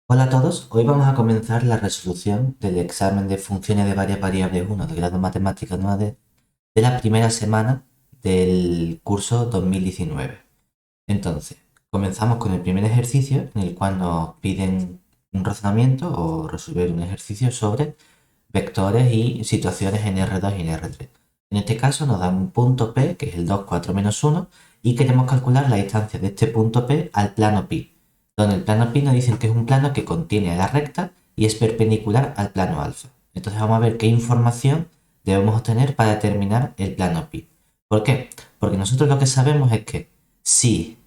Hola a todos, hoy vamos a comenzar la resolución del examen de funciones de varias variables 1 de grado matemática 9 de la primera semana del curso 2019. Entonces, comenzamos con el primer ejercicio en el cual nos piden un razonamiento o resolver un ejercicio sobre vectores y situaciones en R2 y en R3. En este caso nos dan un punto P, que es el 2, 4, menos 1, y queremos calcular la distancia de este punto P al plano pi, donde el plano pi nos dicen que es un plano que contiene la recta y es perpendicular al plano alfa. Entonces vamos a ver qué información debemos obtener para determinar el plano pi. ¿Por qué? Porque nosotros lo que sabemos es que si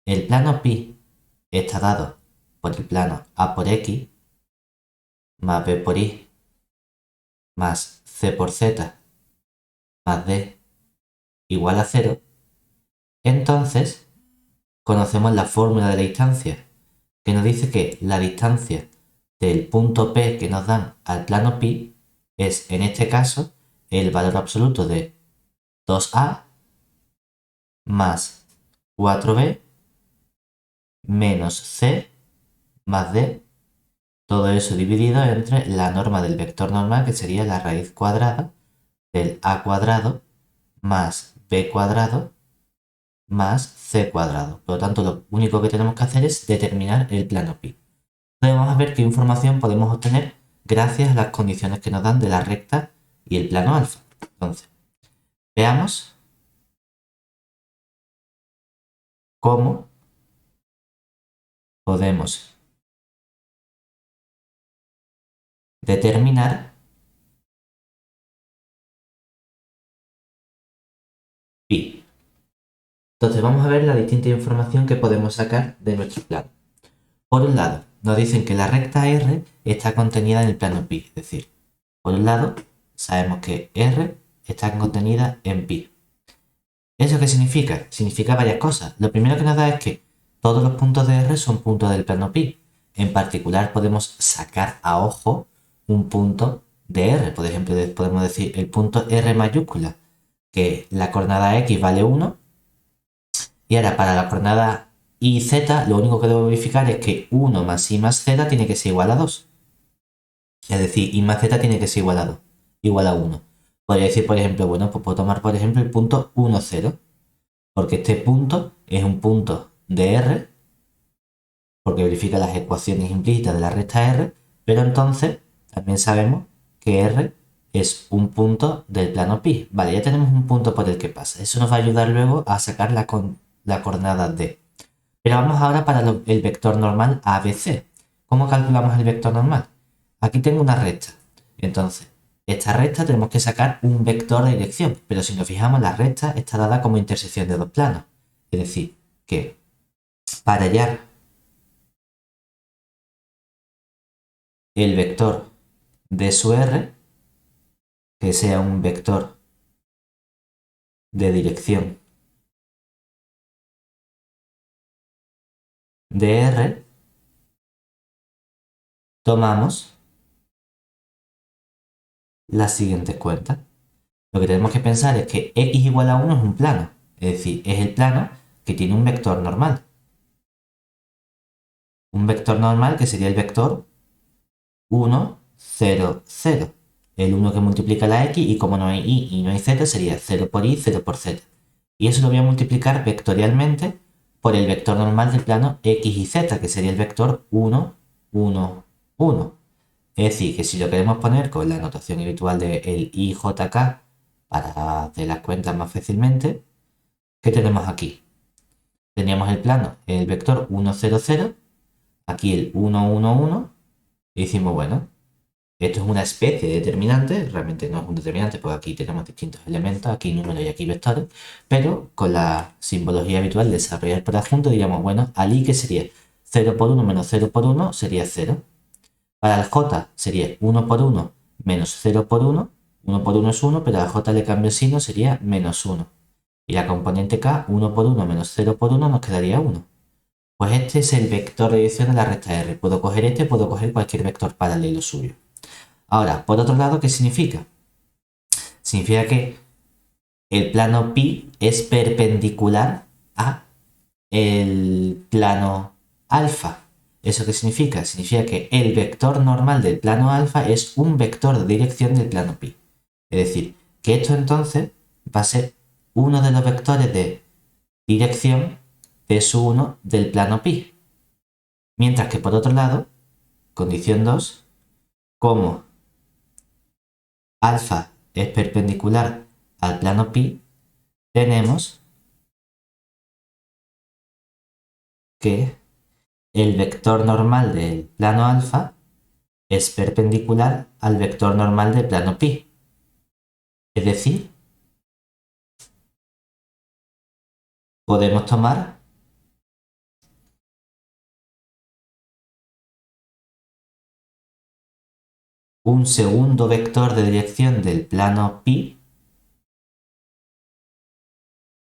el plano pi está dado por el plano a por x más b por y más c por z más d igual a cero, entonces conocemos la fórmula de la distancia, que nos dice que la distancia del punto P que nos dan al plano pi es, en este caso, el valor absoluto de 2a más 4b menos c más d, todo eso dividido entre la norma del vector normal, que sería la raíz cuadrada del a cuadrado más b cuadrado más c cuadrado. Por lo tanto, lo único que tenemos que hacer es determinar el plano pi. Entonces vamos a ver qué información podemos obtener gracias a las condiciones que nos dan de la recta y el plano alfa. Entonces, veamos cómo podemos determinar pi. Entonces vamos a ver la distinta información que podemos sacar de nuestro plano. Por un lado, nos dicen que la recta R está contenida en el plano pi, es decir, por un lado, sabemos que R está contenida en pi. ¿Eso qué significa? Significa varias cosas. Lo primero que nos da es que todos los puntos de R son puntos del plano pi. En particular, podemos sacar a ojo un punto de R. Por ejemplo, podemos decir el punto R mayúscula, que la coordenada X vale 1. Y ahora para la coordenada Y y Z, lo único que debo verificar es que 1 más Y más Z tiene que ser igual a 2. Es decir, Y más Z tiene que ser igual a 2, igual a 1. Podría decir, por ejemplo, bueno, pues puedo tomar, por ejemplo, el punto 1, 0, porque este punto es un punto de R, porque verifica las ecuaciones implícitas de la recta R, pero entonces también sabemos que R es un punto del plano pi. Vale, ya tenemos un punto por el que pasa. Eso nos va a ayudar luego a sacar la coordenada D. Pero vamos ahora para el vector normal ABC. ¿Cómo calculamos el vector normal? Aquí tengo una recta. Entonces, esta recta tenemos que sacar un vector de dirección, pero si nos fijamos, la recta está dada como intersección de dos planos. Es decir, que para hallar el vector de su R, que sea un vector de dirección de R, tomamos las siguientes cuentas. Lo que tenemos que pensar es que x igual a 1 es un plano, es decir, es el plano que tiene un vector normal. Un vector normal que sería el vector 1, 0, 0. El 1 que multiplica la x, y como no hay y y no hay z, sería 0 por y, 0 por z. Y eso lo voy a multiplicar vectorialmente por el vector normal del plano x y z, que sería el vector 1, 1, 1. Es decir, que si lo queremos poner con la notación habitual del IJK para hacer las cuentas más fácilmente, ¿qué tenemos aquí? Teníamos el plano, el vector 1, 0, 0, aquí el 1, 1, 1, y decimos, bueno, esto es una especie de determinante, realmente no es un determinante, porque aquí tenemos distintos elementos, aquí números y aquí vectores, pero con la simbología habitual de desarrollar por adjunto, diríamos, bueno, al i, que sería 0 por 1 menos 0 por 1 sería 0. Para el j sería 1 por 1 menos 0 por 1, 1 por 1 es 1, pero a j le cambio el signo, sería menos 1. Y la componente k, 1 por 1 menos 0 por 1, nos quedaría 1. Pues este es el vector de dirección de la recta R. Puedo coger este, puedo coger cualquier vector paralelo suyo. Ahora, por otro lado, ¿qué significa? Significa que el plano pi es perpendicular a el plano alfa. ¿Eso qué significa? Significa que el vector normal del plano alfa es un vector de dirección del plano pi. Es decir, que esto entonces va a ser uno de los vectores de dirección de su 1 del plano pi. Mientras que por otro lado, condición 2, como alfa es perpendicular al plano pi, tenemos que el vector normal del plano alfa es perpendicular al vector normal del plano pi. Es decir, podemos tomar un segundo vector de dirección del plano pi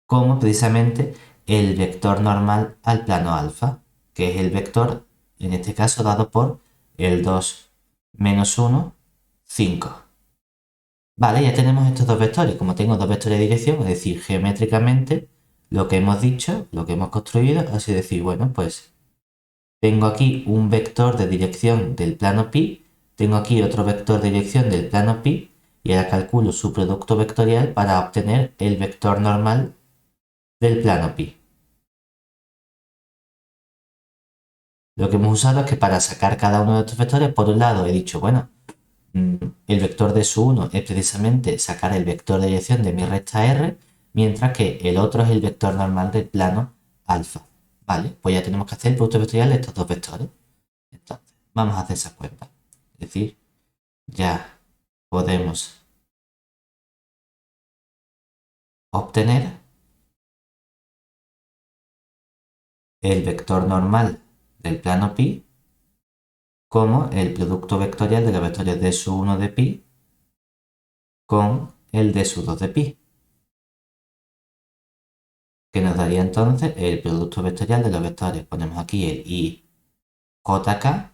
como precisamente el vector normal al plano alfa, que es el vector, en este caso, dado por el 2 menos 1, 5. Vale, ya tenemos estos dos vectores. Como tengo dos vectores de dirección, es decir, geométricamente, lo que hemos dicho, lo que hemos construido, así decir, bueno, pues tengo aquí un vector de dirección del plano pi, tengo aquí otro vector de dirección del plano pi, y ahora calculo su producto vectorial para obtener el vector normal del plano pi. Lo que hemos usado es que para sacar cada uno de estos vectores, por un lado he dicho, bueno, el vector de su 1 es precisamente sacar el vector de dirección de mi recta R, mientras que el otro es el vector normal del plano alfa. Vale, pues ya tenemos que hacer el producto vectorial de estos dos vectores. Entonces, vamos a hacer esa cuenta. Es decir, ya podemos obtener el vector normal del plano pi como el producto vectorial de los vectores de su 1 de pi con el de su 2 de pi, que nos daría entonces el producto vectorial de los vectores. Ponemos aquí el i jk,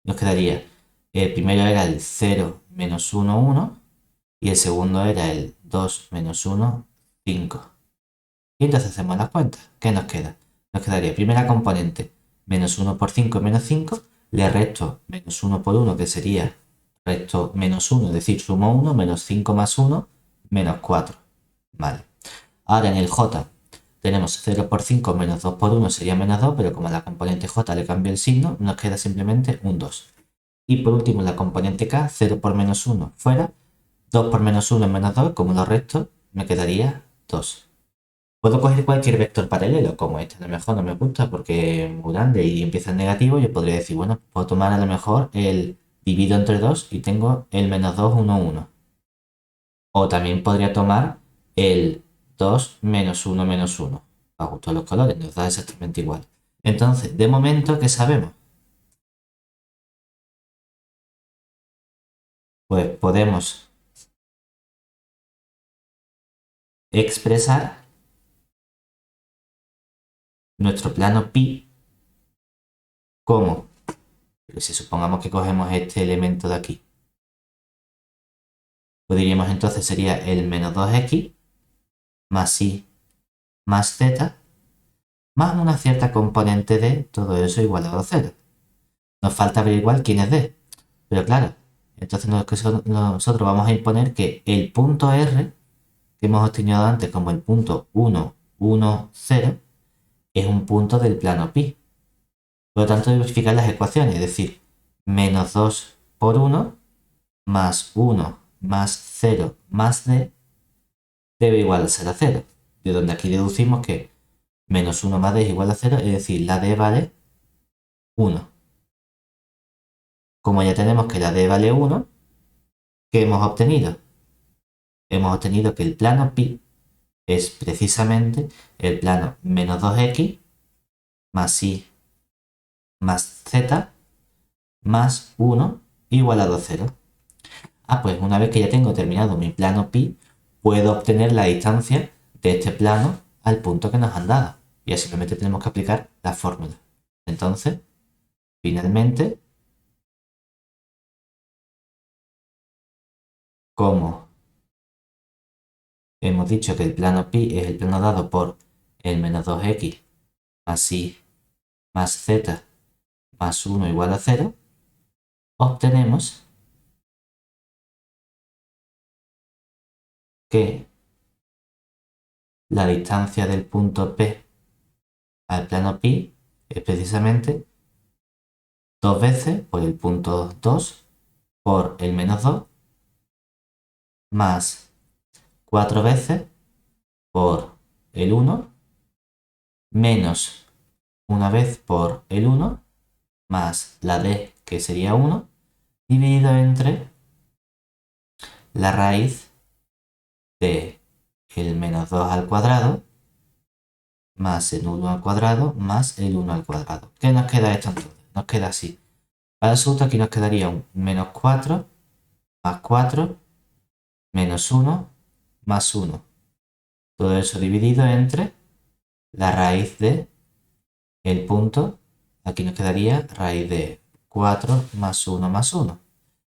nos quedaría, el primero era el 0 menos 1, 1, y el segundo era el 2 menos 1, 5. Y entonces hacemos las cuentas. ¿Qué nos queda? Nos quedaría primera componente, menos 1 por 5 menos 5, le resto menos 1 por 1, que sería resto menos 1, es decir, sumo 1, menos 5 más 1, menos 4. Vale. Ahora en el j tenemos 0 por 5 menos 2 por 1 sería menos 2, pero como a la componente j le cambio el signo, nos queda simplemente un 2. Y por último, la componente k, 0 por menos 1 fuera, 2 por menos 1 es menos 2, como lo resto, me quedaría 2. Puedo coger cualquier vector paralelo, como este a lo mejor no me gusta porque es muy grande y empieza en negativo, yo podría decir, bueno, puedo tomar a lo mejor el divido entre 2 y tengo el menos 2, 1, 1. O también podría tomar el 2 menos 1 menos 1. A gusto los colores, nos da exactamente igual. Entonces, de momento, ¿qué sabemos? Pues podemos expresar nuestro plano pi como, si supongamos que cogemos este elemento de aquí, pues diríamos entonces sería el menos 2x más y más z más una cierta componente de todo eso igualado a 0. Nos falta averiguar quién es d, pero claro, entonces nosotros vamos a imponer que el punto R que hemos obtenido antes como el punto 1, 1, 0 es un punto del plano pi. Por lo tanto, verificar las ecuaciones, es decir, menos 2 por 1 más 1 más 0 más d debe igual a ser a 0. De donde aquí deducimos que menos 1 más d es igual a 0, es decir, la d vale 1. Como ya tenemos que la d vale 1, ¿qué hemos obtenido? Hemos obtenido que el plano pi es precisamente el plano menos 2x más y más z más 1 igualado a 0. Ah, pues una vez que ya tengo terminado mi plano pi, puedo obtener la distancia de este plano al punto que nos han dado. Y así simplemente tenemos que aplicar la fórmula. Entonces, finalmente, como hemos dicho que el plano pi es el plano dado por el menos 2x más y más z más 1 igual a 0, obtenemos que la distancia del punto P al plano pi es precisamente 2 veces por el punto 2 por el menos 2 más 4 veces por el 1 menos una vez por el 1 más la d, que sería 1, dividido entre la raíz de el menos 2 al cuadrado más el 1 al cuadrado más el 1 al cuadrado. ¿Qué nos queda esto entonces? Nos queda así. Para el resultado aquí nos quedaría un menos 4 más 4 menos 1 más 1. Todo eso dividido entre la raíz de el punto. Aquí nos quedaría raíz de 4 más 1 más 1.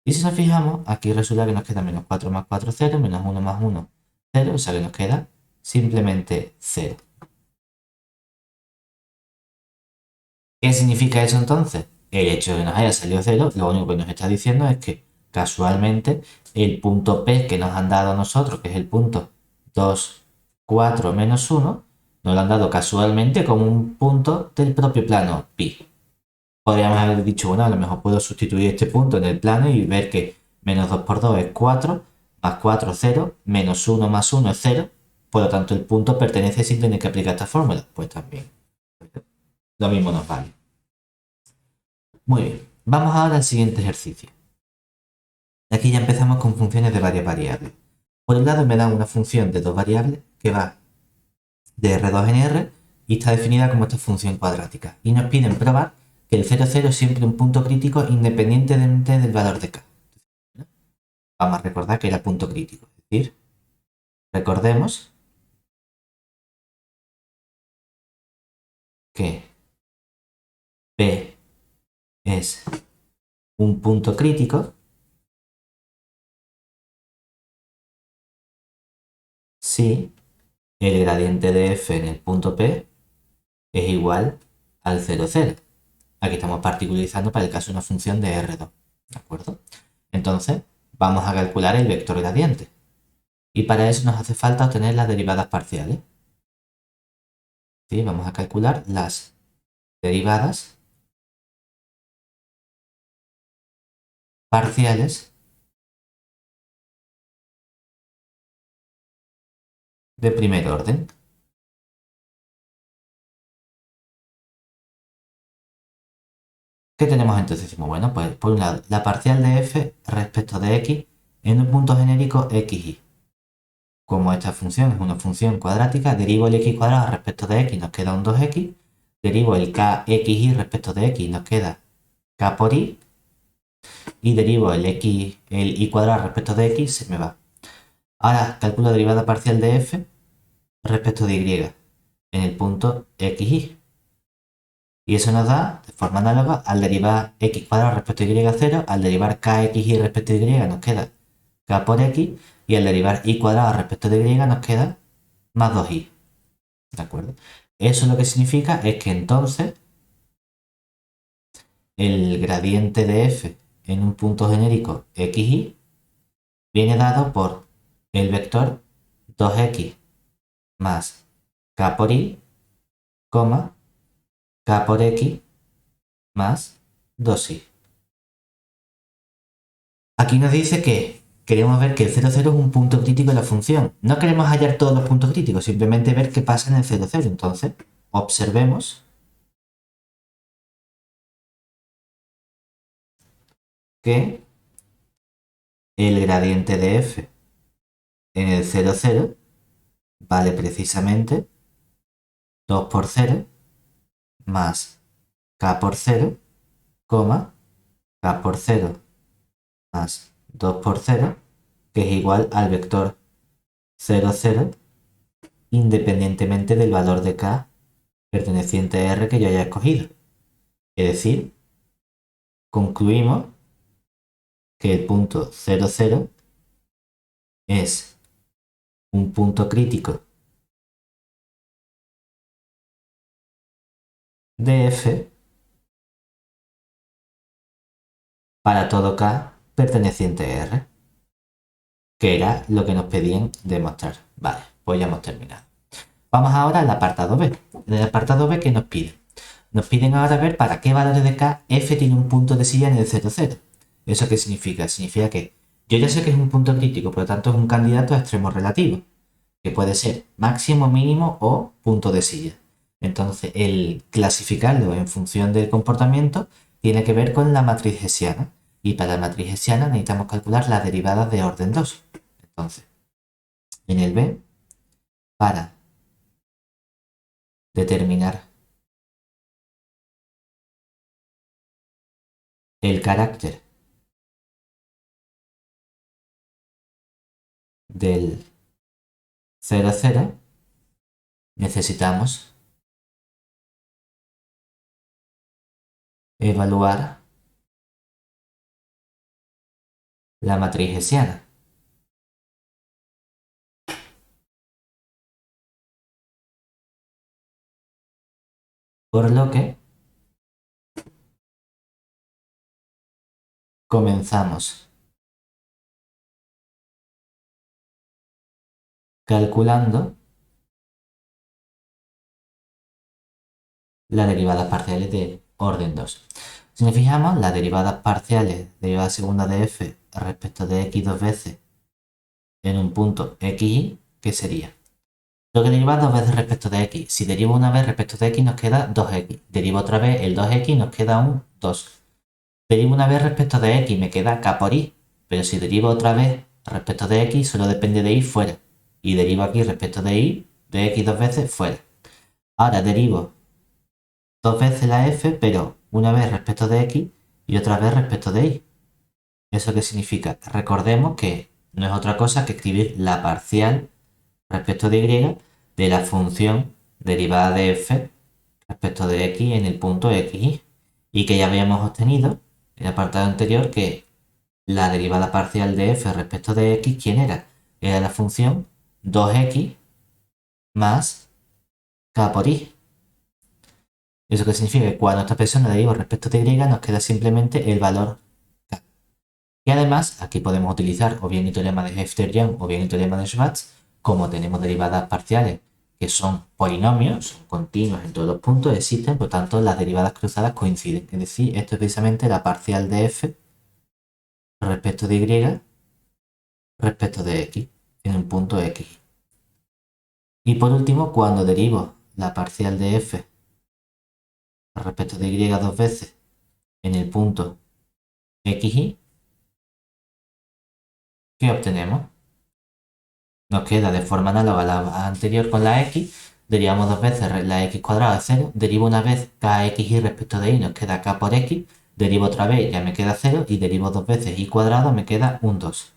Y si nos fijamos, aquí resulta que nos queda menos 4 más 4, 0, menos 1 más 1, 0, o sea que nos queda simplemente 0. ¿Qué significa eso entonces? El hecho de que nos haya salido 0, lo único que nos está diciendo es que casualmente el punto P que nos han dado a nosotros, que es el punto 2, 4 menos 1, nos lo han dado casualmente como un punto del propio plano pi. Podríamos haber dicho, bueno, a lo mejor puedo sustituir este punto en el plano y ver que menos 2 por 2 es 4, más 4, 0, menos 1 más 1 es 0, por lo tanto el punto pertenece sin tener que aplicar esta fórmula. Pues también, lo mismo nos vale. Muy bien, vamos ahora al siguiente ejercicio. Aquí ya empezamos con funciones de varias variables. Por un lado me dan una función de dos variables que va de R2 en R y está definida como esta función cuadrática. Y nos piden probar que el 0, 0 es siempre un punto crítico independientemente del valor de k. Vamos a recordar que era punto crítico. Es decir, recordemos que P es un punto crítico si el gradiente de f en el punto P es igual al 0, 0. Aquí estamos particularizando para el caso de una función de R2. ¿De acuerdo? Entonces, vamos a calcular el vector gradiente. Y para eso nos hace falta obtener las derivadas parciales. ¿Sí? Vamos a calcular las derivadas parciales de primer orden. ¿Qué tenemos entonces? Bueno, pues por un lado, la parcial de f respecto de x en un punto genérico xy. Como esta función es una función cuadrática, derivo el x cuadrado respecto de x, nos queda un 2x. Derivo el kxy respecto de x, nos queda k por y. Y derivo el y cuadrado respecto de x, se me va. Ahora calculo la derivada parcial de f respecto de y en el punto xy. Y eso nos da, de forma análoga, al derivar x cuadrado respecto a y 0, al derivar kxy respecto a y nos queda k por x, y al derivar y cuadrado respecto de y nos queda más 2y. ¿De acuerdo? Eso lo que significa es que entonces el gradiente de f en un punto genérico xy viene dado por el vector 2x más k por y, k por x más 2y. Aquí nos dice que queremos ver que el 0, 0 es un punto crítico de la función. No queremos hallar todos los puntos críticos, simplemente ver qué pasa en el 0, 0. Entonces, observemos que el gradiente de f en el 0, 0 vale precisamente 2 por 0 más k por 0, k por 0 más 2 por 0, que es igual al vector 0, 0, independientemente del valor de k perteneciente a R que yo haya escogido. Es decir, concluimos que el punto 0, 0 es un punto crítico de f para todo K perteneciente a R, que era lo que nos pedían demostrar. Vale, pues ya hemos terminado. Vamos ahora al apartado B. En el apartado B, ¿qué nos piden? Nos piden ahora ver para qué valores de K f tiene un punto de silla en el 0, 0. ¿Eso qué significa? Significa que yo ya sé que es un punto crítico, por lo tanto es un candidato a extremo relativo, que puede ser máximo, mínimo o punto de silla. Entonces, el clasificarlo en función del comportamiento tiene que ver con la matriz hessiana. Y para la matriz hessiana necesitamos calcular las derivadas de orden 2. Entonces, en el B, para determinar el carácter del 0, 0, necesitamos evaluar la matriz hessiana. Por lo que comenzamos calculando las derivadas parciales de orden 2. Si nos fijamos, las derivadas parciales, derivada segunda de f respecto de x dos veces en un punto xy, ¿qué sería? Lo que deriva dos veces respecto de x. Si derivo una vez respecto de x nos queda 2x. Derivo otra vez el 2x nos queda un 2. Derivo una vez respecto de x me queda k por y. Pero si derivo otra vez respecto de x solo depende de y fuera. Y derivo aquí respecto de y de x dos veces fuera. Ahora derivo dos veces la f, pero una vez respecto de x y otra vez respecto de y. ¿Eso qué significa? Recordemos que no es otra cosa que escribir la parcial respecto de y de la función derivada de f respecto de x en el punto xy. Y que ya habíamos obtenido en el apartado anterior que la derivada parcial de f respecto de x, ¿quién era? Era la función 2x más k por y. ¿Eso qué significa? Que cuando esta expresión la deriva respecto de y nos queda simplemente el valor k. Y además aquí podemos utilizar o bien el teorema de Heffter-Young o bien el teorema de Schwarz, como tenemos derivadas parciales que son polinomios, son continuos en todos los puntos, existen, por tanto las derivadas cruzadas coinciden. Es decir, esto es precisamente la parcial de f respecto de y respecto de x en un punto x. Y por último, cuando derivo la parcial de f respecto de y dos veces en el punto xy, ¿qué obtenemos? Nos queda de forma análoga a la anterior con la x, derivamos dos veces la x cuadrada de 0, derivo una vez kxy respecto de y, nos queda k por x, derivo otra vez, ya me queda 0, y derivo dos veces y cuadrado, me queda un 2.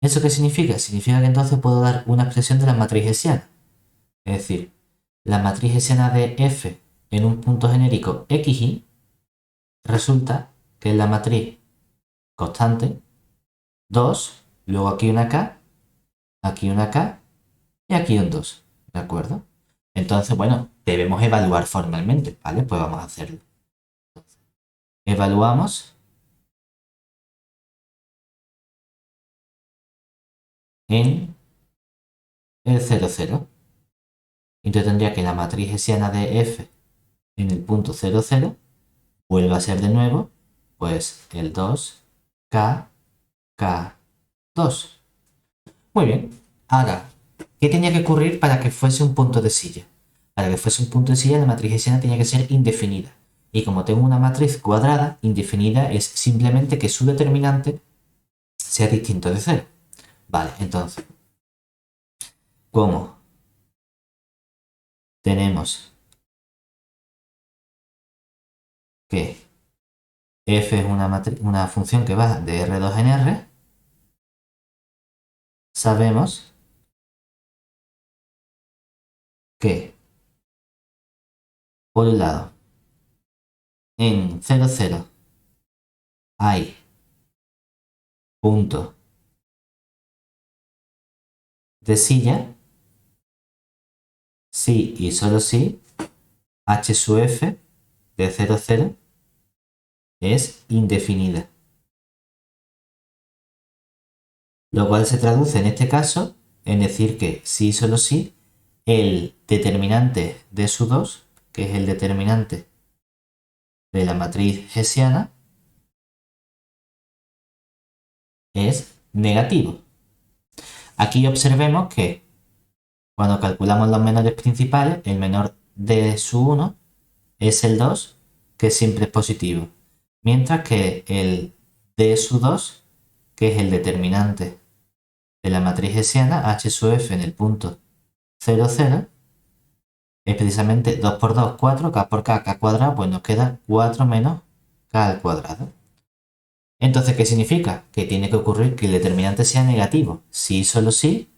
¿Eso qué significa? Significa que entonces puedo dar una expresión de la matriz hessiana. Es decir, la matriz hessiana de f en un punto genérico xy resulta que es la matriz constante 2, luego aquí una k, aquí una k y aquí un 2. ¿De acuerdo? Entonces, bueno, debemos evaluar formalmente, ¿vale? Pues vamos a hacerlo. Evaluamos en el 0, 0. Entonces tendría que la matriz hessiana de f en el punto 0, 0 vuelve a ser de nuevo, pues el 2, k, k, 2. Muy bien. Ahora, ¿qué tenía que ocurrir para que fuese un punto de silla? Para que fuese un punto de silla, la matriz hessiana tenía que ser indefinida. Y como tengo una matriz cuadrada, indefinida es simplemente que su determinante sea distinto de 0. Vale, entonces, ¿cómo tenemos que f es una función que va de R2 en R? Sabemos que, por un lado, en 0, 0 hay punto de silla si y solo si h sub f de 0, 0 es indefinida. Lo cual se traduce en este caso en decir que sí y solo sí, el determinante de su 2, que es el determinante de la matriz hessiana, es negativo. Aquí observemos que cuando calculamos los menores principales, el menor de su 1 es el 2, que siempre es positivo. Mientras que el de su 2, que es el determinante de la matriz hessiana, h sub f en el punto 0, 0, es precisamente 2 por 2, 4, k por k, k cuadrado, pues nos queda 4 menos k al cuadrado. Entonces, ¿qué significa? Que tiene que ocurrir que el determinante sea negativo. Si y solo si,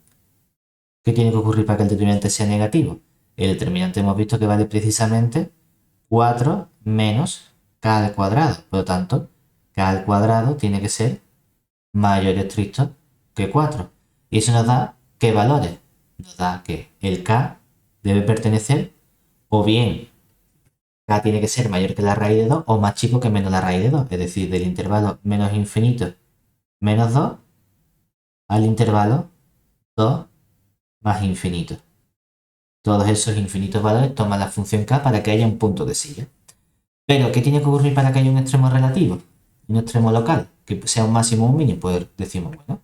¿qué tiene que ocurrir para que el determinante sea negativo? El determinante hemos visto que vale precisamente 4 menos k al cuadrado. Por lo tanto, k al cuadrado tiene que ser mayor o estricto que 4. Y eso nos da, ¿qué valores? Nos da que el k debe pertenecer o bien k tiene que ser mayor que la raíz de 2 o más chico que menos la raíz de 2. Es decir, del intervalo menos infinito menos 2 al intervalo 2 más infinito. Todos esos infinitos valores toman la función k para que haya un punto de silla. Pero, ¿qué tiene que ocurrir para que haya un extremo relativo? Un extremo local, que sea un máximo o un mínimo. Pues decimos, bueno,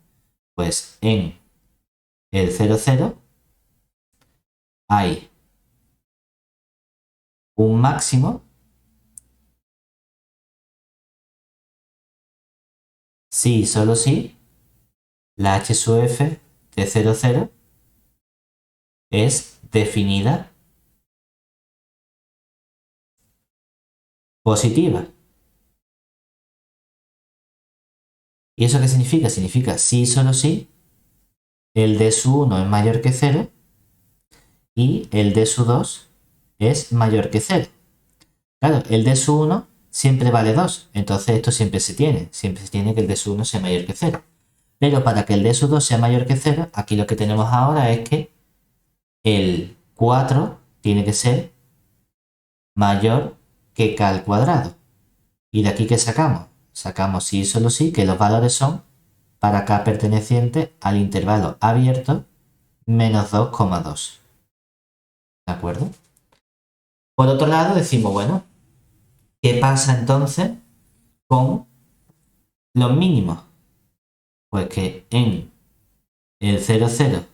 pues en el 0, 0 hay un máximo si y solo si la h sub f de 0, 0 es definida positiva. ¿Y eso qué significa? Significa si y solo si el d su 1 es mayor que 0 y el d su 2 es mayor que 0. Claro, el d su 1 siempre vale 2, entonces esto siempre se tiene que el d su 1 sea mayor que 0. Pero para que el d su 2 sea mayor que 0, aquí lo que tenemos ahora es que el 4 tiene que ser mayor que k al cuadrado. ¿Y de aquí qué sacamos? Sacamos sí y solo sí, que los valores son para k perteneciente al intervalo abierto menos 2,2. ¿De acuerdo? Por otro lado, decimos, bueno, ¿qué pasa entonces con los mínimos? Pues que en el 0, 0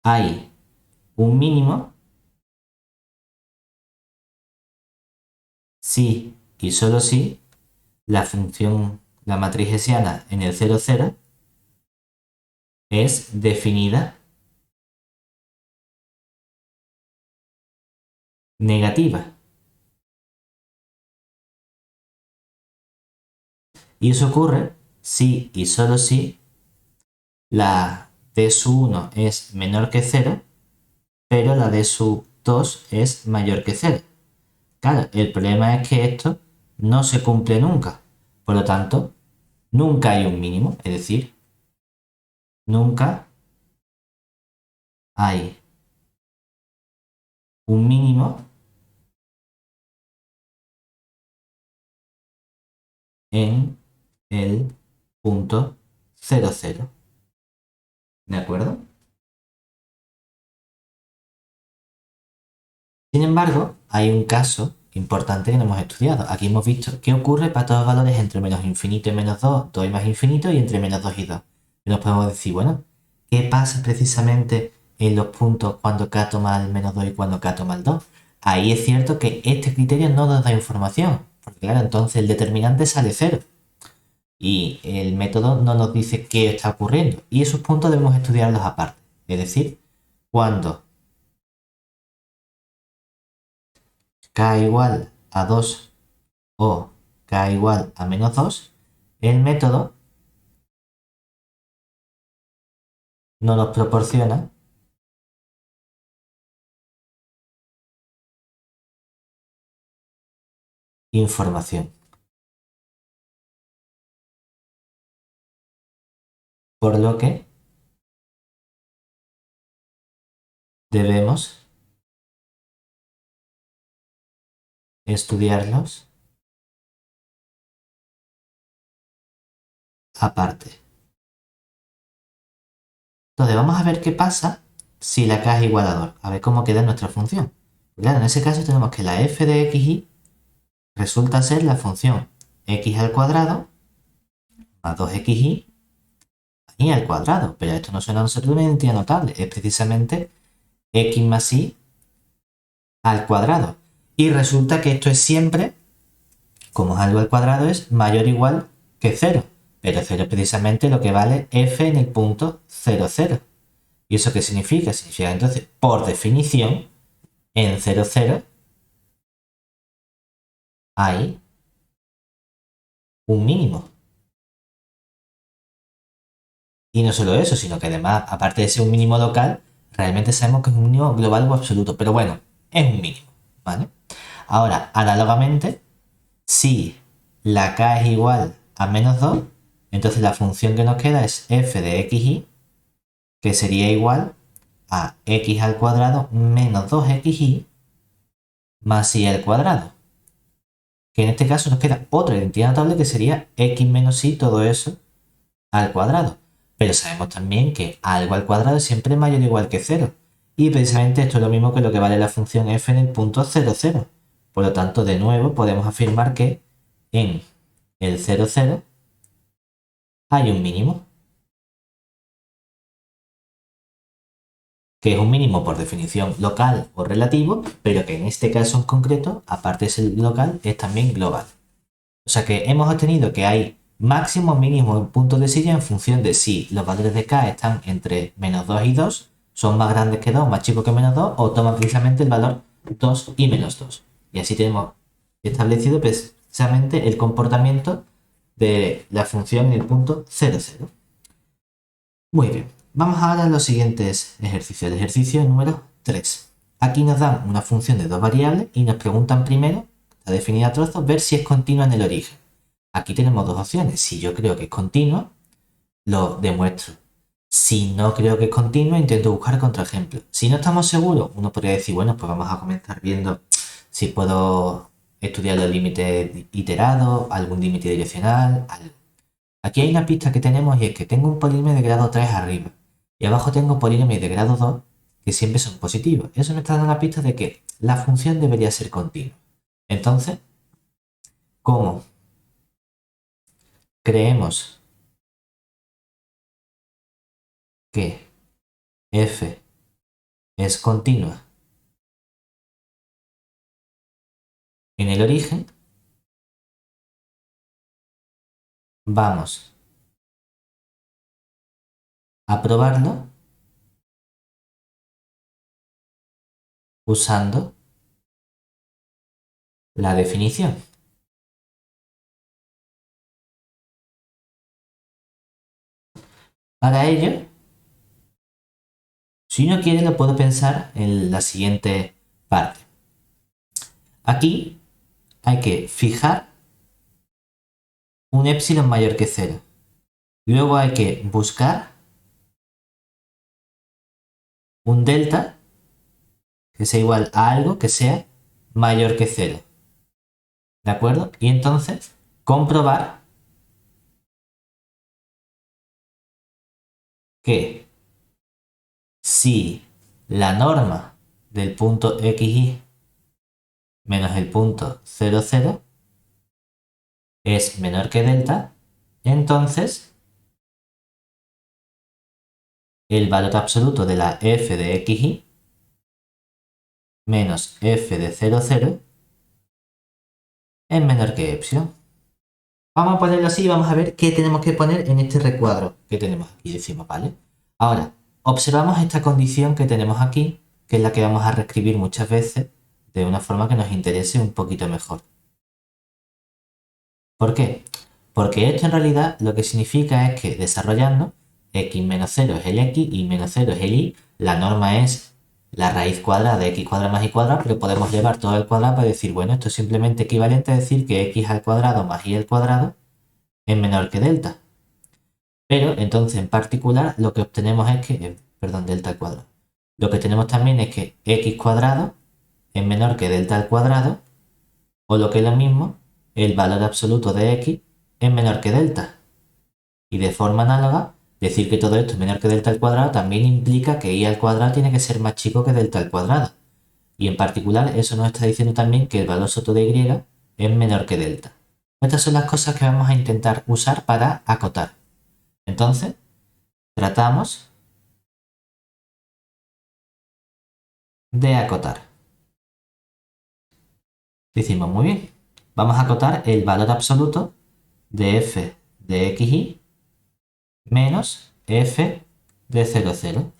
hay un mínimo si y solo si la función, la matriz hessiana en el 0, 0 es definida negativa. Y eso ocurre si y solo si la d su 1 es menor que 0, pero la d su 2 es mayor que 0. Claro, el problema es que esto no se cumple nunca. Por lo tanto, nunca hay un mínimo, es decir, nunca hay un mínimo en el punto 0, 0. ¿De acuerdo? Sin embargo, hay un caso importante que no hemos estudiado. Aquí hemos visto qué ocurre para todos los valores entre menos infinito y menos 2, 2 y más infinito, y entre menos 2 y 2. Y nos podemos decir, bueno, ¿qué pasa precisamente en los puntos cuando k toma el menos 2 y cuando k toma el 2? Ahí es cierto que este criterio no nos da información, porque claro, entonces el determinante sale 0 y el método no nos dice qué está ocurriendo. Y esos puntos debemos estudiarlos aparte. Es decir, cuando k igual a 2 o k igual a menos 2, el método no nos proporciona información. Por lo que debemos estudiarlos aparte. Entonces vamos a ver qué pasa si la k es igual a 2. A ver cómo queda nuestra función. Claro, en ese caso tenemos que la f de xy resulta ser la función x al cuadrado más 2xy y al cuadrado. Pero esto no suena a nosotros una identidad notable. Es precisamente x más y al cuadrado. Y resulta que esto es siempre, como es algo al cuadrado, es mayor o igual que 0. Pero 0 es precisamente lo que vale f en el punto 0, 0. ¿Y eso qué significa? Significa entonces, por definición, en 0, 0 hay un mínimo. Y no solo eso, sino que además, aparte de ser un mínimo local, realmente sabemos que es un mínimo global o absoluto. Pero bueno, es un mínimo, ¿vale? Ahora, análogamente, si la k es igual a menos 2, entonces la función que nos queda es f de xy, que sería igual a x al cuadrado menos 2xy más y al cuadrado. Que en este caso nos queda otra identidad notable que sería x menos y todo eso al cuadrado. Pero sabemos también que algo al cuadrado es siempre mayor o igual que 0. Y precisamente esto es lo mismo que lo que vale la función f en el punto 0, 0. Por lo tanto, de nuevo, podemos afirmar que en el 0, 0 hay un mínimo. Que es un mínimo por definición local o relativo, pero que en este caso en concreto, aparte de ser local, es también global. O sea que hemos obtenido que hay máximo, mínimo en puntos de silla en función de si los valores de k están entre menos 2 y 2, son más grandes que 2, más chicos que menos 2, o toman precisamente el valor 2 y menos 2. Y así tenemos establecido precisamente el comportamiento de la función en el punto 0, 0. Muy bien, vamos ahora a los siguientes ejercicios. El ejercicio número 3. Aquí nos dan una función de dos variables y nos preguntan primero, está definida a trozos, ver si es continua en el origen. Aquí tenemos dos opciones. Si yo creo que es continua, lo demuestro. Si no creo que es continua, intento buscar contraejemplos. Si no estamos seguros, uno podría decir, bueno, pues vamos a comenzar viendo si puedo estudiar los límites iterados, algún límite direccional, algo. Aquí hay una pista que tenemos y es que tengo un polinomio de grado 3 arriba y abajo tengo polinomios de grado 2 que siempre son positivos. Eso me está dando la pista de que la función debería ser continua. Entonces, ¿cómo creemos que f es continua en el origen? Vamos a probarlo usando la definición. Para ello, si uno quiere, lo puedo pensar en la siguiente parte. Aquí hay que fijar un epsilon mayor que 0. Luego hay que buscar un delta que sea igual a algo que sea mayor que 0. ¿De acuerdo? Y entonces comprobar que si la norma del punto xy menos el punto 0, 0 es menor que delta, entonces el valor absoluto de la f de xy menos f de 0, 0 es menor que epsilon. Vamos a ponerlo así y vamos a ver qué tenemos que poner en este recuadro que tenemos aquí, decimos, ¿vale? Ahora, observamos esta condición que tenemos aquí, que es la que vamos a reescribir muchas veces de una forma que nos interese un poquito mejor. ¿Por qué? Porque esto en realidad lo que significa es que desarrollando x menos 0 es el x y menos 0 es el y, la norma es la raíz cuadrada de x cuadrado más y cuadrado, pero podemos llevar todo al cuadrado para decir, bueno, esto es simplemente equivalente a decir que x al cuadrado más y al cuadrado es menor que delta. Pero entonces en particular lo que obtenemos es que, perdón, delta al cuadrado. Lo que tenemos también es que x cuadrado es menor que delta al cuadrado, o lo que es lo mismo, el valor absoluto de x es menor que delta. Y de forma análoga, decir que todo esto es menor que delta al cuadrado también implica que i al cuadrado tiene que ser más chico que delta al cuadrado. Y en particular eso nos está diciendo también que el valor soto de y es menor que delta. Estas son las cosas que vamos a intentar usar para acotar. Entonces, tratamos de acotar. Decimos muy bien. Vamos a acotar el valor absoluto de f de xy menos f de 0, 0.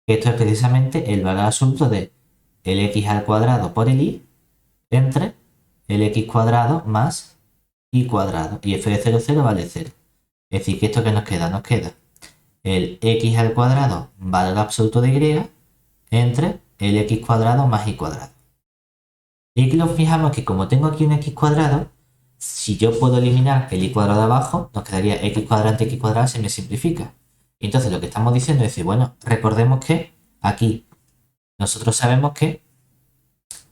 Esto es precisamente el valor absoluto de el x al cuadrado por el y entre el x cuadrado más y cuadrado. Y f de 0, 0 vale 0. Es decir, que esto que nos queda el x al cuadrado valor absoluto de y entre el x cuadrado más y cuadrado. Y aquí nos fijamos que como tengo aquí un x cuadrado, si yo puedo eliminar el y cuadrado de abajo, nos quedaría x cuadrado entre x cuadrado, se me simplifica. Entonces lo que estamos diciendo es decir, bueno, recordemos que aquí nosotros sabemos que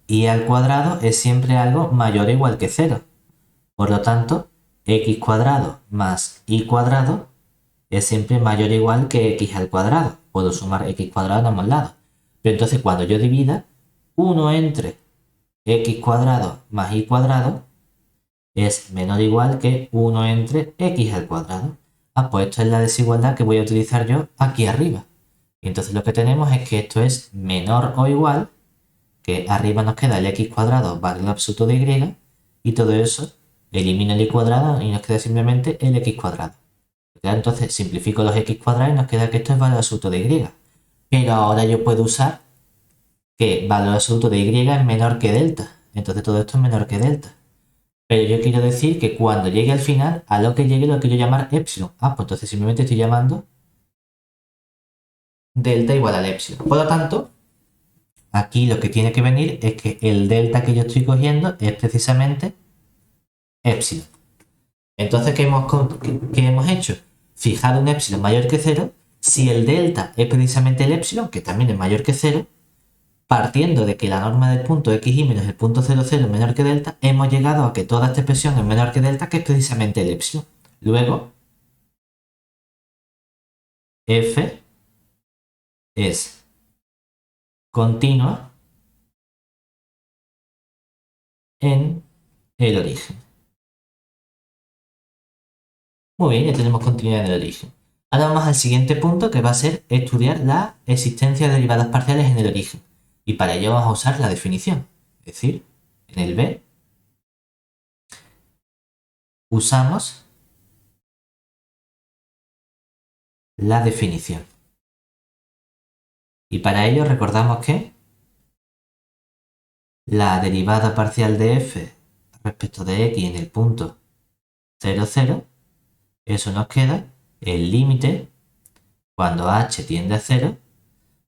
y al cuadrado es siempre algo mayor o igual que 0. Por lo tanto, x cuadrado más y cuadrado es siempre mayor o igual que x al cuadrado. Puedo sumar x cuadrado en ambos lados. Pero entonces cuando yo divida 1 entre x cuadrado más y cuadrado es menor o igual que 1 entre x al cuadrado. Pues esto es la desigualdad que voy a utilizar yo aquí arriba. Y entonces lo que tenemos es que esto es menor o igual que arriba nos queda el x cuadrado valor absoluto de y y todo eso elimina el y cuadrado y nos queda simplemente el x cuadrado. Entonces simplifico los x cuadrados y nos queda que esto es valor absoluto de y. Pero ahora yo puedo usar que valor absoluto de y es menor que delta. Entonces todo esto es menor que delta. Pero yo quiero decir que cuando llegue al final, a lo que llegue lo quiero llamar epsilon. Pues entonces simplemente estoy llamando delta igual al epsilon. Por lo tanto, aquí lo que tiene que venir es que el delta que yo estoy cogiendo es precisamente epsilon. Entonces, ¿qué hemos hecho? Fijar un epsilon mayor que 0. Si el delta es precisamente el epsilon, que también es mayor que 0, partiendo de que la norma del punto xy menos el punto 0, 0 es menor que delta, hemos llegado a que toda esta expresión es menor que delta, que es precisamente el epsilon. Luego, f es continua en el origen. Muy bien, ya tenemos continuidad en el origen. Ahora vamos al siguiente punto, que va a ser estudiar la existencia de derivadas parciales en el origen. Y para ello vamos a usar la definición. Es decir, en el B usamos la definición. Y para ello recordamos que la derivada parcial de f respecto de x en el punto 0, 0, eso nos queda el límite cuando h tiende a 0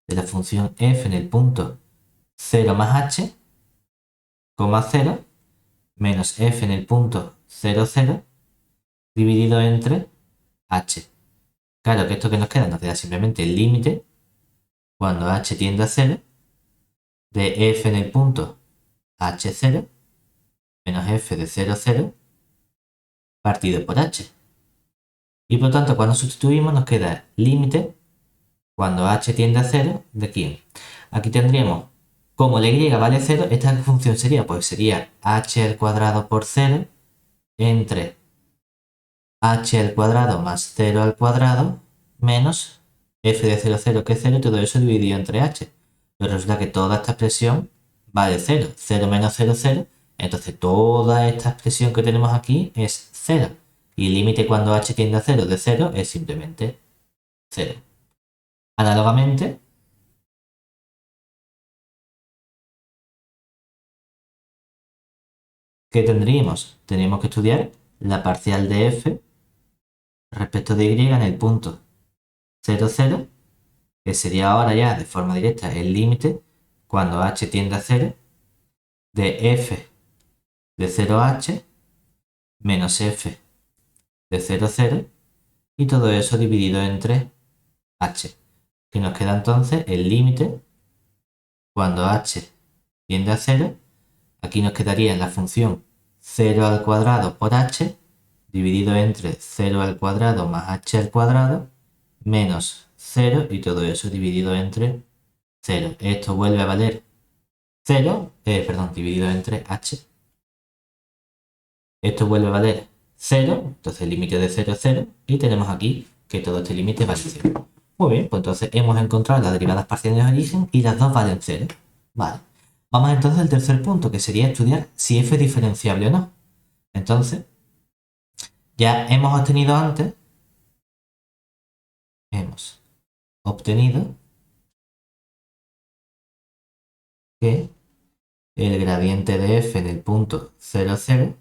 de la función f en el punto 0 más h, 0, menos f en el punto 0, 0, dividido entre h. Claro que esto que nos queda simplemente el límite cuando h tiende a 0 de f en el punto h0 menos f de 0, 0 partido por h. Y por lo tanto, cuando sustituimos nos queda límite cuando h tiende a 0 de quién. Aquí tendríamos, como la y vale 0, ¿esta función sería? Pues sería h al cuadrado por 0 entre h al cuadrado más 0 al cuadrado menos f de 0, 0 que es 0 y todo eso dividido entre h. Pero resulta que toda esta expresión vale 0. 0 menos 0, 0. Entonces toda esta expresión que tenemos aquí es 0. Y el límite cuando h tiende a 0 de 0 es simplemente 0. Análogamente, ¿qué tendríamos? Tendríamos que estudiar la parcial de f respecto de y en el punto 0, 0, que sería ahora ya de forma directa el límite cuando h tiende a 0 de f de 0h menos f de 0, 0 y todo eso dividido entre h. Que nos queda entonces el límite cuando h tiende a 0. Aquí nos quedaría la función 0 al cuadrado por h dividido entre 0 al cuadrado más h al cuadrado menos 0 y todo eso dividido entre 0. Esto vuelve a valer 0, dividido entre h. Esto vuelve a valer 0, entonces el límite de 0 es 0 y tenemos aquí que todo este límite vale 0. Muy bien, pues entonces hemos encontrado las derivadas parciales de origen y las dos valen 0. Vale. Vamos entonces al tercer punto, que sería estudiar si f es diferenciable o no. Entonces, ya hemos obtenido antes, que el gradiente de f en el punto 0, 0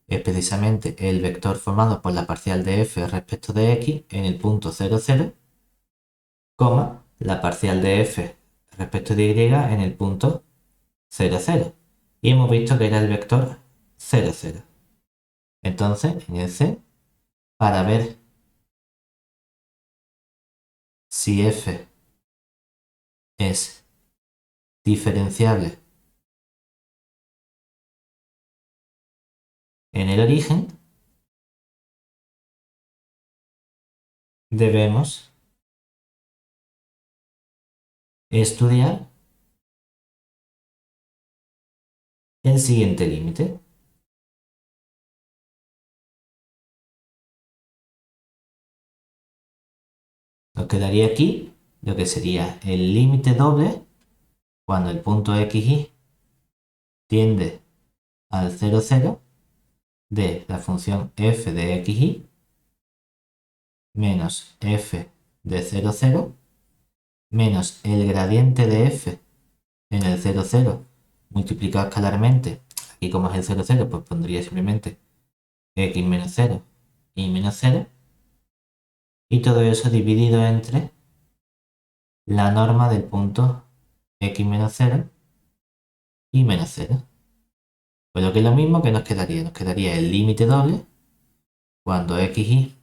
es precisamente el vector formado por la parcial de f respecto de x en el punto 0, 0, la parcial de f respecto de y en el punto 0, 0. Y hemos visto que era el vector 0, 0. Entonces, en el C, para ver si f es diferenciable en el origen, debemos estudiar el siguiente límite. Nos quedaría aquí lo que sería el límite doble cuando el punto xy tiende al 0, 0 de la función f de xy menos f de 0, 0 menos el gradiente de f en el 0, 0 multiplicado escalarmente. Aquí como es el 0, 0, pues pondría simplemente x menos 0 y menos 0. Y todo eso dividido entre la norma del punto x menos 0 y menos 0. Pues lo que es lo mismo que nos quedaría el límite doble cuando xy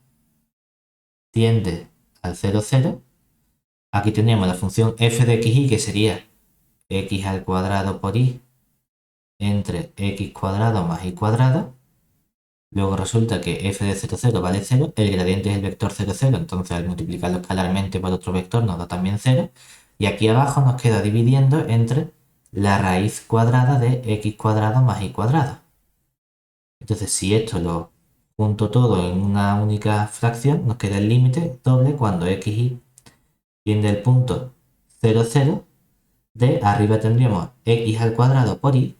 tiende al 0, 0. Aquí tendríamos la función f de xy que sería x al cuadrado por y entre x cuadrado más y cuadrado. Luego resulta que f de 0, 0 vale 0, el gradiente es el vector 0, 0, entonces al multiplicarlo escalarmente por otro vector nos da también 0. Y aquí abajo nos queda dividiendo entre la raíz cuadrada de x cuadrado más y cuadrado. Entonces si esto lo junto todo en una única fracción, nos queda el límite doble cuando xy tiende al punto 0, 0, de arriba tendríamos x al cuadrado por y,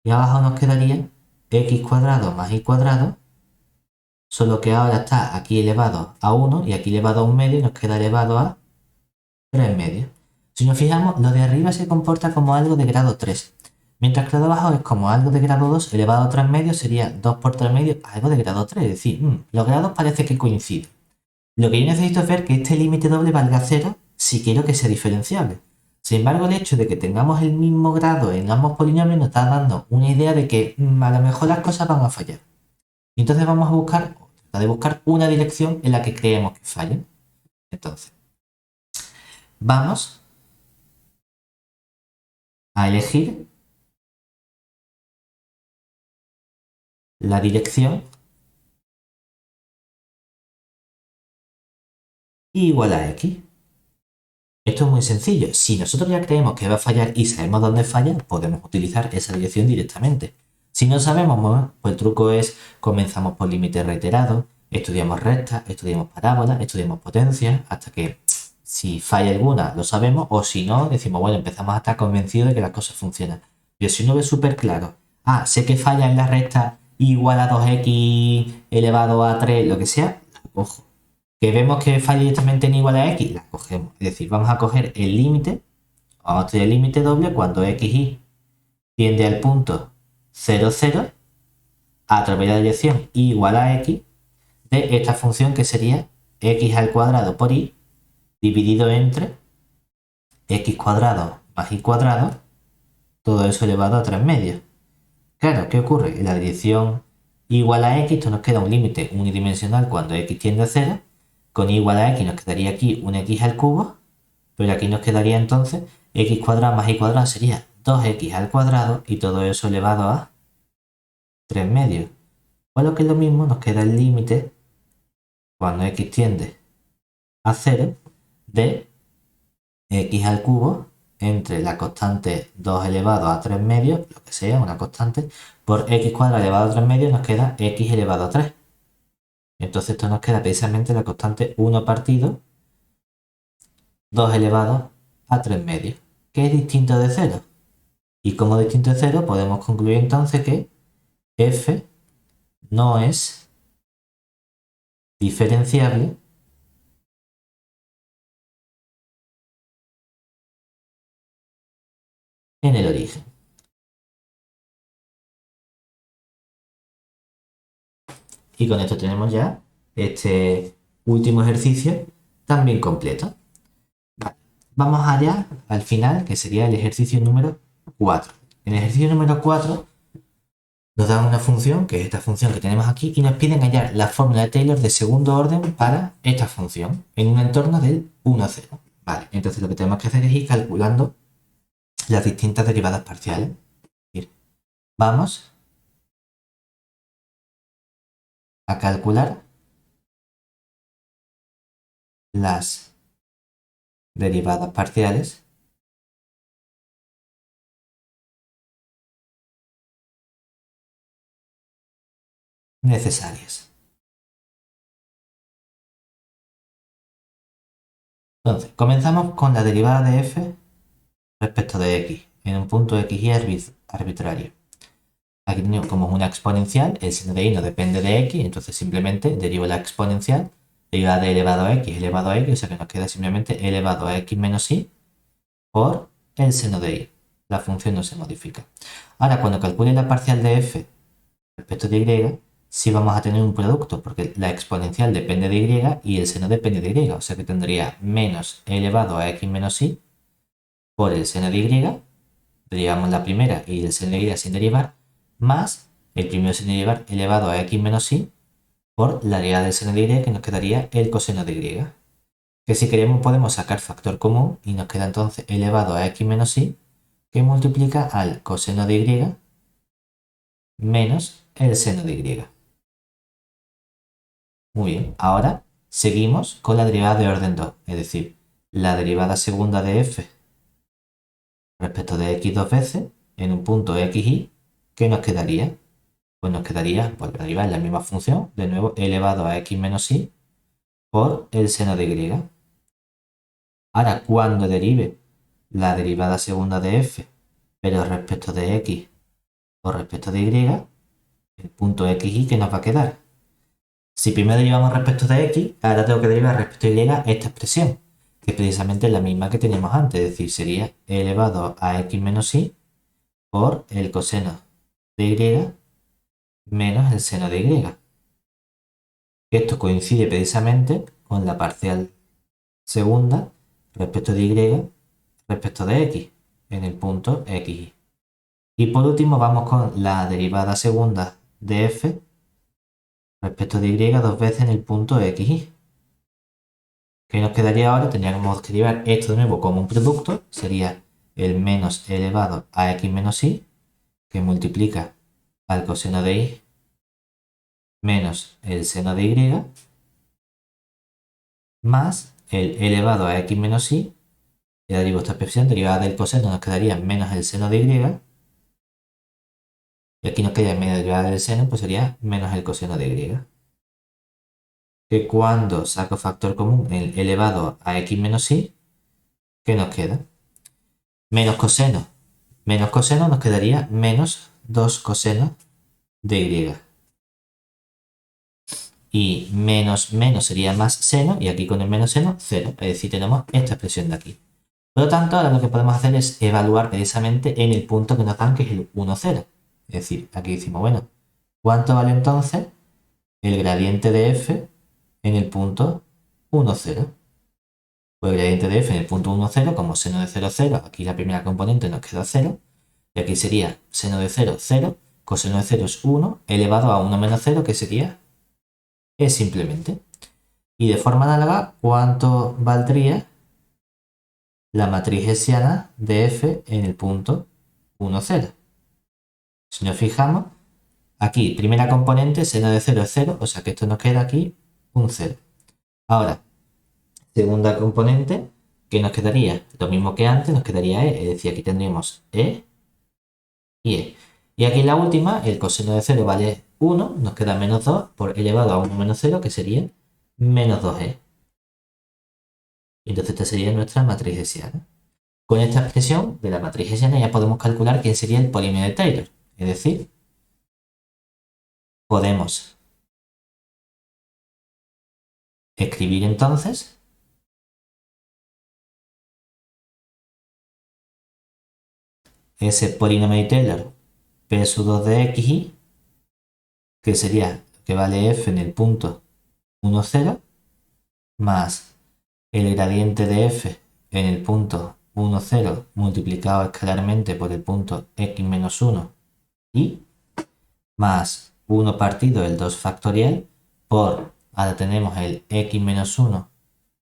y abajo nos quedaría x cuadrado más y cuadrado, solo que ahora está aquí elevado a 1 y aquí elevado a 1 medio y nos queda elevado a 3 medios. Si nos fijamos, lo de arriba se comporta como algo de grado 3, mientras que lo de abajo es como algo de grado 2 elevado a 3 medios, sería 2 por 3 medios, algo de grado 3, es decir, los grados parece que coinciden. Lo que yo necesito es ver que este límite doble valga 0 si quiero que sea diferenciable. Sin embargo, el hecho de que tengamos el mismo grado en ambos polinomios nos está dando una idea de que a lo mejor las cosas van a fallar. Entonces vamos a tratar de buscar una dirección en la que creemos que fallen. Entonces, vamos a elegir la dirección igual a x. Esto es muy sencillo. Si nosotros ya creemos que va a fallar y sabemos dónde falla, podemos utilizar esa dirección directamente. Si no sabemos, pues el truco es comenzamos por límites reiterados, estudiamos rectas, estudiamos parábolas, estudiamos potencias, hasta que si falla alguna lo sabemos, o si no, decimos, bueno, empezamos a estar convencidos de que las cosas funcionan. Pero si uno ve súper claro, sé que falla en la recta igual a 2x elevado a 3, lo que sea, ojo. Que vemos que falla directamente en igual a x, la cogemos. Es decir, vamos a coger el límite, vamos a estudiar el límite doble cuando xy tiende al punto 0, 0 a través de la dirección igual a x de esta función que sería x al cuadrado por y dividido entre x cuadrado más y cuadrado, todo eso elevado a 3 medios. Claro, ¿qué ocurre? En la dirección igual a x, esto nos queda un límite unidimensional cuando x tiende a 0. Con y igual a x nos quedaría aquí un x al cubo, pero aquí nos quedaría entonces x cuadrado más y cuadrado sería 2x al cuadrado y todo eso elevado a 3 medios. O lo que es lo mismo, nos queda el límite cuando x tiende a 0 de x al cubo entre la constante 2 elevado a 3 medios, lo que sea, una constante, por x cuadrado elevado a 3 medios nos queda x elevado a 3. Entonces esto nos queda precisamente la constante 1 partido 2 elevado a 3 medios, que es distinto de 0. Y como distinto de 0 podemos concluir entonces que f no es diferenciable en el origen. Y con esto tenemos ya este último ejercicio también completo. Vale. Vamos allá al final, que sería el ejercicio número 4. En el ejercicio número 4 nos dan una función, que es esta función que tenemos aquí, y nos piden hallar la fórmula de Taylor de segundo orden para esta función en un entorno del 1, 0. Vale, entonces lo que tenemos que hacer es ir calculando las distintas derivadas parciales. Vamos a calcular las derivadas parciales necesarias. Entonces, comenzamos con la derivada de f respecto de x en un punto x y arbitrario. Aquí tenemos como una exponencial, el seno de y no depende de x, entonces simplemente derivo la exponencial, derivada de elevado a x elevado a x, o sea que nos queda simplemente elevado a x menos y por el seno de y. La función no se modifica. Ahora, cuando calcule la parcial de f respecto de y, sí vamos a tener un producto, porque la exponencial depende de y y el seno depende de y, o sea que tendría menos elevado a x menos y por el seno de y, derivamos la primera y el seno de y sin derivar, más el primero sin derivar elevado a x menos y por la derivada del seno de y, que nos quedaría el coseno de y. Que si queremos podemos sacar factor común y nos queda entonces elevado a x menos y, que multiplica al coseno de y menos el seno de y. Muy bien, ahora seguimos con la derivada de orden 2, es decir, la derivada segunda de f respecto de x dos veces en un punto x y, ¿qué nos quedaría? Pues nos quedaría, por derivar la misma función, de nuevo elevado a x menos y por el seno de y. Ahora, cuando derive la derivada segunda de f, pero respecto de x o respecto de y, el punto x y, ¿qué nos va a quedar? Si primero derivamos respecto de x, ahora tengo que derivar respecto de y esta expresión, que es precisamente la misma que teníamos antes, es decir, sería elevado a x menos y por el coseno de y menos el seno de y. Esto coincide precisamente con la parcial segunda respecto de y respecto de x en el punto x. Y por último vamos con la derivada segunda de f respecto de y dos veces en el punto x. ¿Qué nos quedaría ahora? Tendríamos que derivar esto de nuevo como un producto, sería el menos elevado a x menos y, que multiplica al coseno de y menos el seno de y, más el elevado a x menos y, ya derivo esta expresión, derivada del coseno nos quedaría menos el seno de y aquí nos quedaría menos derivada del seno, pues sería menos el coseno de y. Que cuando saco factor común el elevado a x menos y, ¿qué nos queda? Menos coseno. Menos coseno nos quedaría menos 2 coseno de y. Y menos menos sería más seno, y aquí con el menos seno, 0. Es decir, tenemos esta expresión de aquí. Por lo tanto, ahora lo que podemos hacer es evaluar precisamente en el punto que nos dan, que es el 1, 0. Es decir, aquí decimos, bueno, ¿cuánto vale entonces el gradiente de f en el punto 1, 0? Pues el gradiente de f en el punto 1, 0, como seno de 0, 0, aquí la primera componente nos queda 0, y aquí sería seno de 0, 0, coseno de 0 es 1, elevado a 1 menos 0, que sería es simplemente. Y de forma análoga, ¿cuánto valdría la matriz hessiana de f en el punto 1, 0? Si nos fijamos, Aquí, primera componente, seno de 0 es 0, o sea que esto nos queda aquí un 0. Ahora, segunda componente, ¿qué nos quedaría? Lo mismo que antes, nos quedaría e, es decir, aquí tendríamos e y e. Y aquí en la última, el coseno de 0 vale 1, nos queda menos 2 por elevado a 1 menos 0, que sería menos 2e. Entonces esta sería nuestra matriz hessiana. Con esta expresión de la matriz hessiana ya podemos calcular quién sería el polinomio de Taylor. Es decir, podemos escribir entonces ese polinomio de Taylor p sub 2 de xy, que sería que vale f en el punto 1, 0, más el gradiente de f en el punto 1, 0 multiplicado escalarmente por el punto x menos 1 y más 1 partido el 2 factorial por, ahora tenemos el x menos 1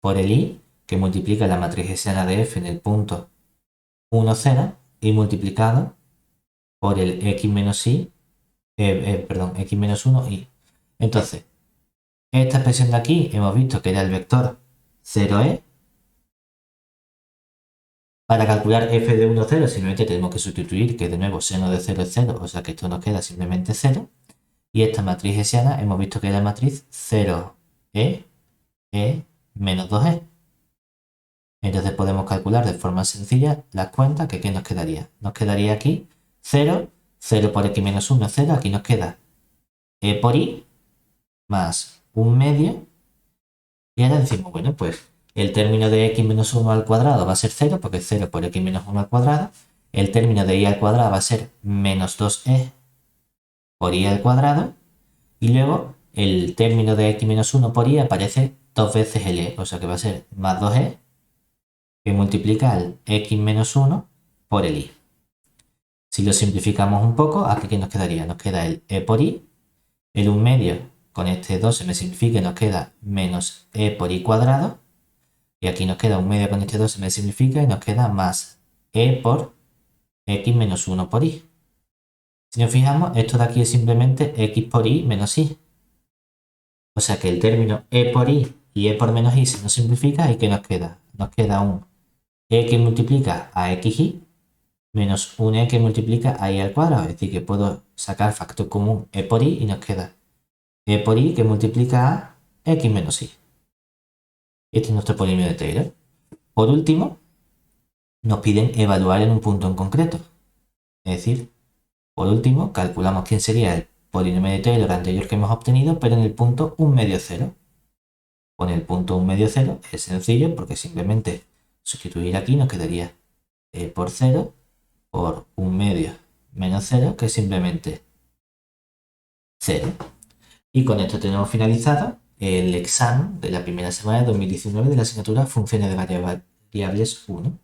por el y, que multiplica la matriz hessiana de f en el punto 1, 0 y multiplicado por el x menos y, perdón, x menos 1 y. Entonces, esta expresión de aquí hemos visto que era el vector 0e. Para calcular f de 1, 0 simplemente tenemos que sustituir que de nuevo seno de 0 es 0, o sea que esto nos queda simplemente 0. Y esta matriz hessiana hemos visto que es la matriz 0e, e menos 2e. Entonces podemos calcular de forma sencilla las cuentas que ¿qué nos quedaría? Nos quedaría aquí 0, 0 por x menos 1, 0. Aquí nos queda e por y más un medio. Y ahora decimos, bueno, pues el término de x menos 1 al cuadrado va a ser 0, porque es 0 por x menos 1 al cuadrado. El término de y al cuadrado va a ser menos 2e por y al cuadrado. Y luego el término de x menos 1 por y aparece dos veces el e, o sea que va a ser más 2e que multiplica el x menos 1 por el y. Si lo simplificamos un poco, ¿aquí qué nos quedaría? Nos queda el e por y, el 1 medio con este 2 se me simplifica y nos queda menos e por y cuadrado. Y aquí nos queda 1 medio con este 2 se me simplifica y nos queda más e por x menos 1 por y. Si nos fijamos, esto de aquí es simplemente x por y menos y. O sea que el término e por y e por menos y se nos simplifica y ¿qué nos queda? Nos queda un e que multiplica a xy menos un e que multiplica a y al cuadrado. Es decir, que puedo sacar factor común e por y nos queda e por y que multiplica a x menos y. Este es nuestro polinomio de Taylor. Por último, nos piden evaluar en un punto en concreto. Es decir, por último, calculamos quién sería el polinomio de Taylor anterior que hemos obtenido, pero en el punto 1 medio 0. Con el punto 1 medio 0 es sencillo porque simplemente sustituir aquí nos quedaría e por 0 por 1 medio menos 0, que es simplemente 0. Y con esto tenemos finalizado el examen de la primera semana de 2019 de la asignatura Funciones de Variables 1.